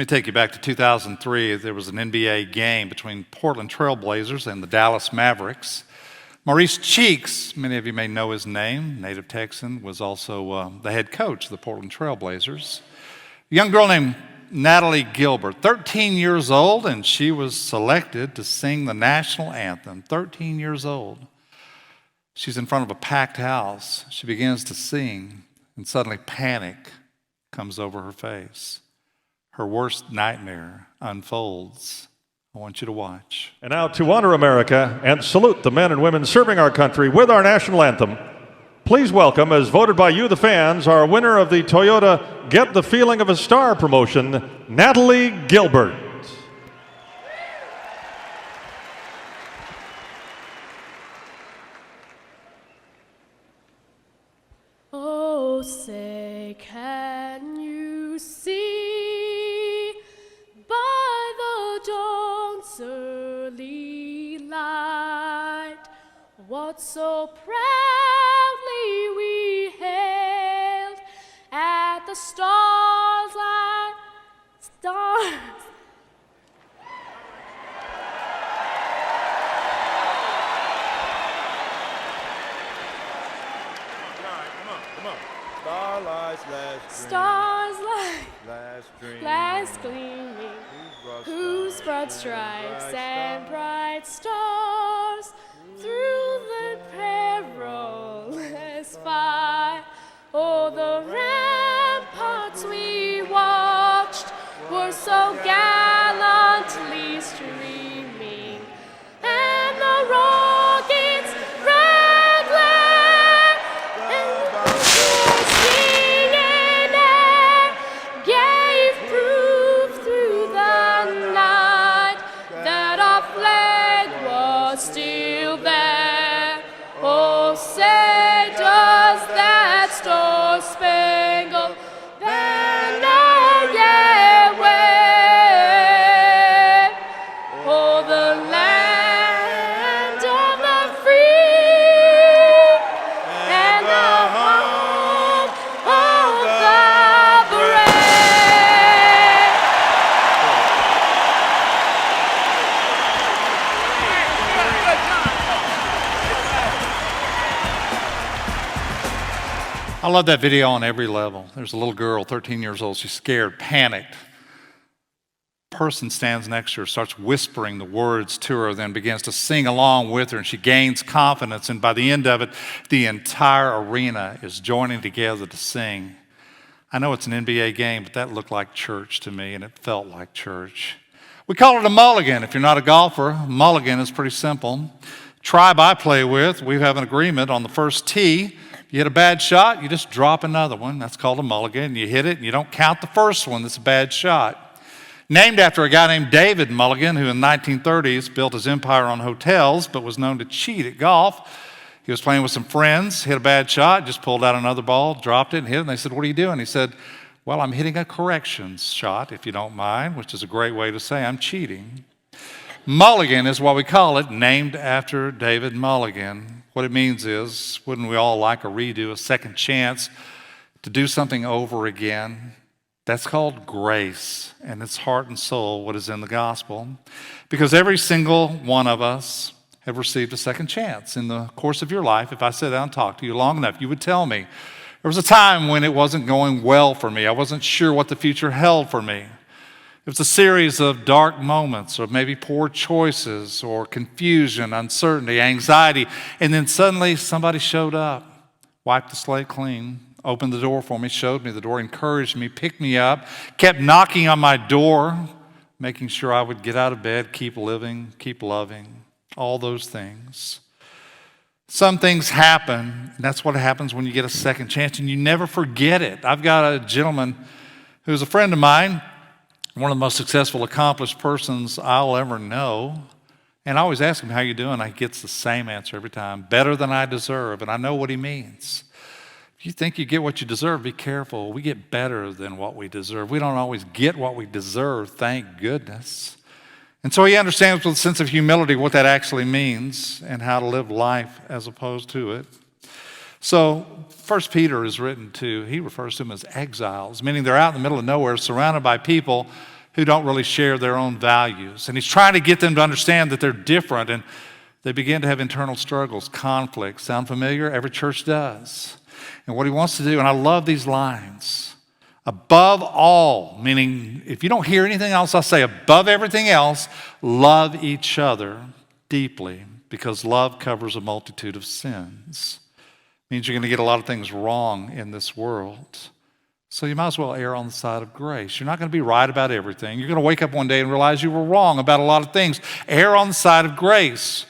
Let me take you back to 2003. There was an NBA game between Portland Trail Blazers and the Dallas Mavericks. Maurice Cheeks, many of you may know his name, native Texan, was also the head coach of the Portland Trail Blazers. A young girl named Natalie Gilbert, 13 years old, and she was selected to sing the national anthem, 13 years old. She's in front of a packed house. She begins to sing, and suddenly panic comes over her face. Her worst nightmare unfolds. I want you to watch. And now to honor America and salute the men and women serving our country with our national anthem, please welcome, as voted by you, the fans, our winner of the Toyota Get the Feeling of a Star promotion, Natalie Gilbert. Oh, say, can you see by the dawn's early light what so proudly we hailed at the stars like stars? Stars like last gleaming, whose broad stripes and bright stars through the perilous fight. Oh, the ramparts we watched were so gallantly streaming, and the rockets red glare, and the bursting in air gave proof through the night that our flag was still there. Oh, say does that star-spangled banner yet wave? Oh, the land of the free and the home of the brave. I love that video on every level. There's a little girl, 13 years old. She's scared, panicked. Person stands next to her, starts whispering the words to her, then begins to sing along with her, and she gains confidence. And by the end of it, the entire arena is joining together to sing. I know it's an NBA game, but that looked like church to me, and it felt like church. We call it a mulligan. If you're not a golfer, a mulligan is pretty simple. Tribe I play with, we have an agreement on the first tee. You hit a bad shot, you just drop another one. That's called a mulligan. You hit it, and you don't count the first one. That's a bad shot. Named after a guy named David Mulligan, who in the 1930s built his empire on hotels, but was known to cheat at golf. He was playing with some friends, hit a bad shot, just pulled out another ball, dropped it, and hit it. And they said, "What are you doing?" He said, "Well, I'm hitting a corrections shot, if you don't mind," which is a great way to say I'm cheating. Mulligan is what we call it, named after David Mulligan. What it means is, wouldn't we all like a redo, a second chance to do something over again? That's called grace, and it's heart and soul what is in the gospel. Because every single one of us have received a second chance in the course of your life. If I sat down and talked to you long enough, you would tell me, there was a time when it wasn't going well for me. I wasn't sure what the future held for me. It was a series of dark moments, or maybe poor choices, or confusion, uncertainty, anxiety, and then suddenly somebody showed up, wiped the slate clean, opened the door for me, showed me the door, encouraged me, picked me up, kept knocking on my door, making sure I would get out of bed, keep living, keep loving, all those things. Some things happen, and that's what happens when you get a second chance, and you never forget it. I've got a gentleman who's a friend of mine, one of the most successful, accomplished persons I'll ever know. And I always ask him, "How you doing?" He gets the same answer every time, "Better than I deserve." And I know what he means. If you think you get what you deserve, be careful. We get better than what we deserve. We don't always get what we deserve, thank goodness. And so he understands with a sense of humility what that actually means and how to live life as opposed to it. So 1 Peter is written to, he refers to them as exiles, meaning they're out in the middle of nowhere, surrounded by people who don't really share their own values. And he's trying to get them to understand that they're different, and they begin to have internal struggles, conflicts. Sound familiar? Every church does. And what he wants to do, and I love these lines, above all, meaning if you don't hear anything else, I'll say above everything else, love each other deeply, because love covers a multitude of sins. It means you're going to get a lot of things wrong in this world. So you might as well err on the side of grace. You're not going to be right about everything. You're going to wake up one day and realize you were wrong about a lot of things. Err on the side of grace.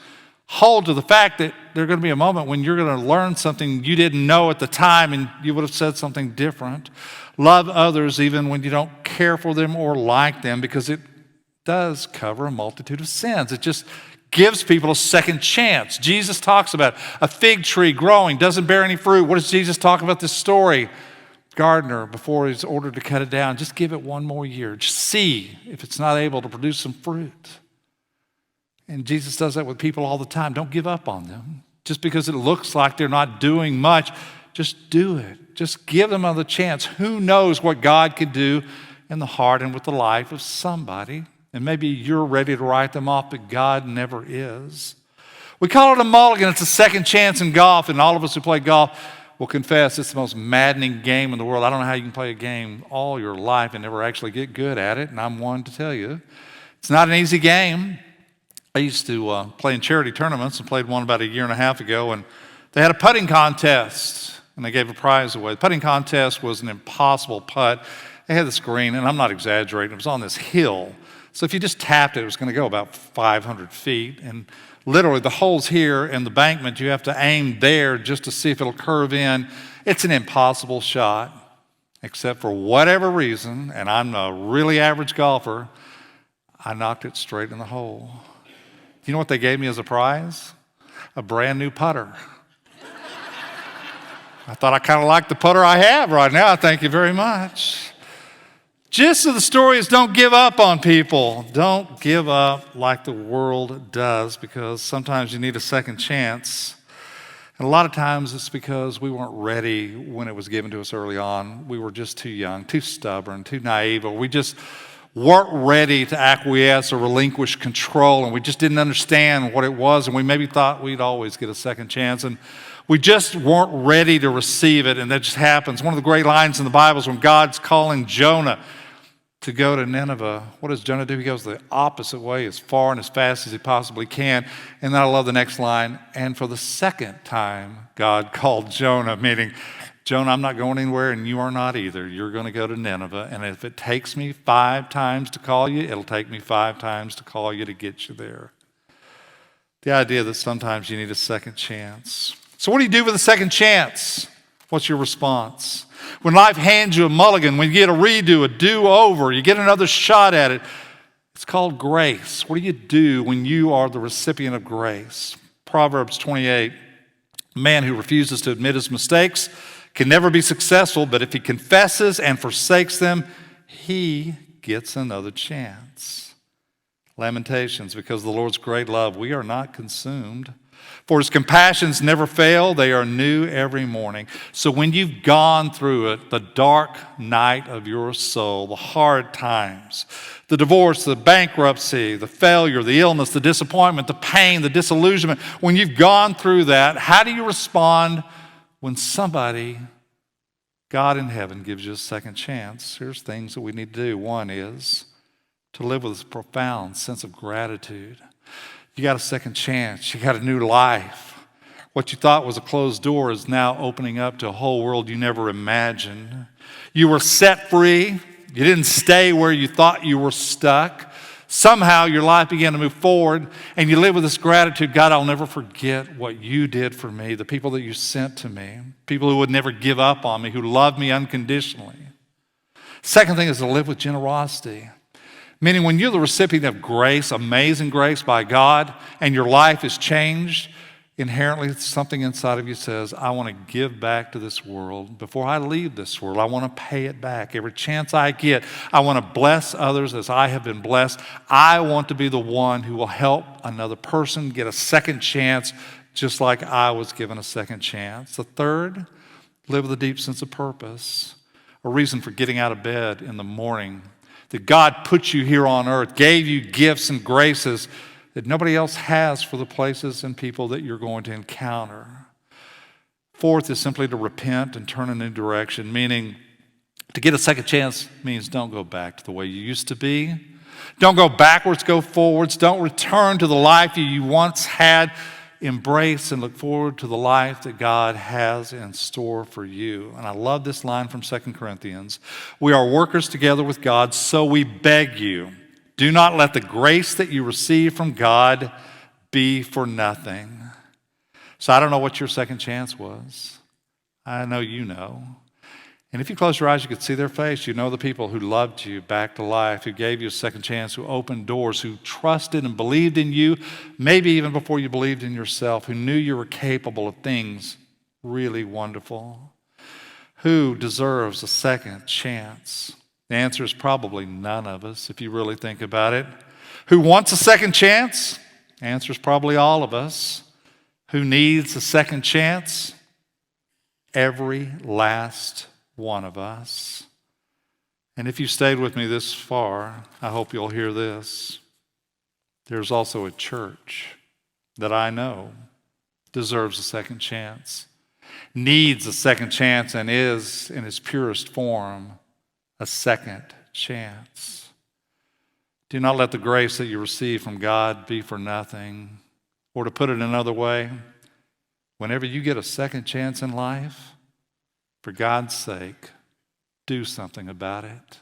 Hold to the fact that there's going to be a moment when you're going to learn something you didn't know at the time and you would have said something different. Love others even when you don't care for them or like them, because it does cover a multitude of sins. It just gives people a second chance. Jesus talks about a fig tree growing, doesn't bear any fruit. What does Jesus talk about this story? Gardener, before he's ordered to cut it down, just give it one more year. Just see if it's not able to produce some fruit. And Jesus does that with people all the time. Don't give up on them. Just because it looks like they're not doing much, just do it. Just give them another chance. Who knows what God could do in the heart and with the life of somebody. And maybe you're ready to write them off, but God never is. We call it a mulligan. It's a second chance in golf, and all of us who play golf will confess it's the most maddening game in the world. I don't know how you can play a game all your life and never actually get good at it, and I'm one to tell you. It's not an easy game. I used to play in charity tournaments and played one about a year and a half ago, and they had a putting contest, and they gave a prize away. The putting contest was an impossible putt. They had this green, and I'm not exaggerating, it was on this hill. So if you just tapped it, it was going to go about 500 feet, and literally the hole's here and the bankment, you have to aim there just to see if it'll curve in. It's an impossible shot, except for whatever reason, and I'm a really average golfer, I knocked it straight in the hole. You know what they gave me as a prize? A brand new putter. I thought I kind of liked the putter I have right now. Thank you very much. Gist of the story is don't give up on people. Don't give up like the world does, because sometimes you need a second chance. And a lot of times it's because we weren't ready when it was given to us early on. We were just too young, too stubborn, too naive, or we just weren't ready to acquiesce or relinquish control, and we just didn't understand what it was, and we maybe thought we'd always get a second chance, and we just weren't ready to receive it, and that just happens. One of the great lines in the Bible is when God's calling Jonah to go to Nineveh. What does Jonah do? He goes the opposite way, as far and as fast as he possibly can. And then I love the next line, and for the second time, God called Jonah, meaning, Jonah, I'm not going anywhere, and you are not either. You're going to go to Nineveh, and if it takes me 5 times to call you, it'll take me 5 times to call you to get you there. The idea that sometimes you need a second chance. So what do you do with a second chance? What's your response? When life hands you a mulligan, when you get a redo, a do-over, you get another shot at it, it's called grace. What do you do when you are the recipient of grace? Proverbs 28, a man who refuses to admit his mistakes can never be successful, but if he confesses and forsakes them, he gets another chance. Lamentations, because of the Lord's great love, we are not consumed. For his compassions never fail, they are new every morning. So when you've gone through it, the dark night of your soul, the hard times, the divorce, the bankruptcy, the failure, the illness, the disappointment, the pain, the disillusionment, when you've gone through that, how do you respond when somebody, God in heaven, gives you a second chance? Here's things that we need to do. One is to live with a profound sense of gratitude. You got a second chance. You got a new life. What you thought was a closed door is now opening up to a whole world you never imagined. You were set free. You didn't stay where you thought you were stuck. Somehow your life began to move forward, and you live with this gratitude. God, I'll never forget what you did for me, the people that you sent to me, people who would never give up on me, who loved me unconditionally. Second thing is to live with generosity. Meaning when you're the recipient of grace, amazing grace by God, and your life is changed, inherently something inside of you says, I want to give back to this world. Before I leave this world, I want to pay it back. Every chance I get, I want to bless others as I have been blessed. I want to be the one who will help another person get a second chance, just like I was given a second chance. The third, live with a deep sense of purpose, a reason for getting out of bed in the morning. that God put you here on earth, gave you gifts and graces that nobody else has for the places and people that you're going to encounter. Fourth is simply to repent and turn in a new direction, meaning to get a second chance means don't go back to the way you used to be. Don't go backwards, go forwards. Don't return to the life you once had. Embrace and look forward to the life that God has in store for you. And I love this line from 2 Corinthians. We are workers together with God, so we beg you, do not let the grace that you receive from God be for nothing. So I don't know what your second chance was. I know you know. And if you close your eyes, you could see their face. You know the people who loved you back to life, who gave you a second chance, who opened doors, who trusted and believed in you, maybe even before you believed in yourself, who knew you were capable of things really wonderful. Who deserves a second chance? The answer is probably none of us, if you really think about it. Who wants a second chance? The answer is probably all of us. Who needs a second chance? Every last one of us. And if you stayed with me this far, I hope you'll hear this. There's also a church that I know deserves a second chance, needs a second chance, and is, in its purest form, a second chance. Do not let the grace that you receive from God be for nothing. Or to put it another way, whenever you get a second chance in life, for God's sake, do something about it.